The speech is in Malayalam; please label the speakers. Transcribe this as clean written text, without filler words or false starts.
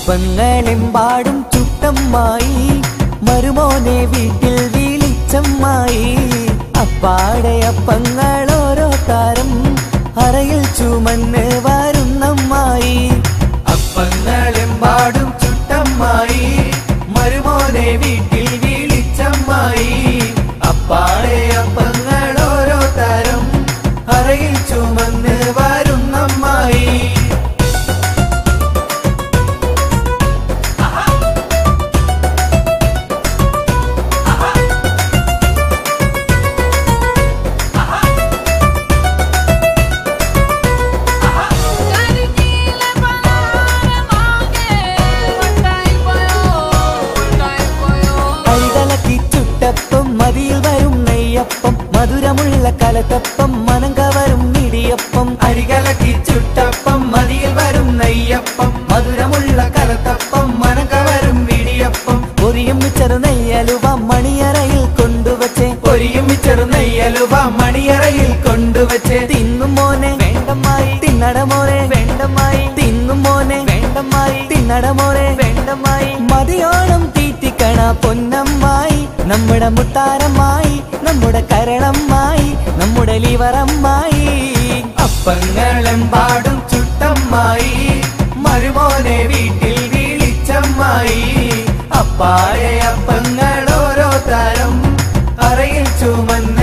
Speaker 1: അപ്പങ്ങളെമ്പാടും ചുട്ടമ്മായി മരുമോനെ വീട്ടിൽ വിളിച്ചമ്മായി അപ്പാടെ അപ്പങ്ങൾ ഓരോ താരം അറയിൽ ചുമന്ന് വരുന്നമ്മായി അപ്പങ്ങളെമ്പാടും ചുട്ടമ്മായി മരുമോനെ വീട്ടിൽ വിളിച്ചമ്മായി അപ്പാടെ അപ്പങ്ങൾ ഓരോ താരം അറയിൽ ചുമന്ന് വരുന്നമ്മായി മതിയിൽ വരും നെയ്യപ്പം മധുരമുള്ള കലത്തപ്പം മനം കവരും ഇടിയപ്പം അരികലക്കി ചുട്ടപ്പം മതിയിൽ വരും നെയ്യപ്പം മധുരമുള്ള കലത്തപ്പം മനം കവരും ഇടിയപ്പം പൊരിയും ചെറു നെയ്യലുവ മണിയറയിൽ കൊണ്ടുവച്ചേ പൊരിയും ചെറു നെയ്യലുവ മണിയറയിൽ കൊണ്ടുവച്ചേ തിന്നും മോനെ വേണ്ടമായി തിന്നടമോനെ വേണ്ടമായി തിന്നും മോനെ വേണ്ടമായി തിന്നടമോനെ വേണ്ടമായി മതിയോളം തീറ്റിക്കണ പൊന്നമ്മായി നമ്മുടെ മുത്താരമ്മായി നമ്മുടെ കരളമ്മായി നമ്മുടെ ലിവറമ്മായി അപ്പങ്ങളെമ്പാടും ചുട്ടമ്മായി മരുമോനെ വീട്ടിൽ വിളിച്ചമ്മായി അപ്പാടെ അപ്പങ്ങൾ ഓരോ തരം അറയിൽ ചുമന്ന്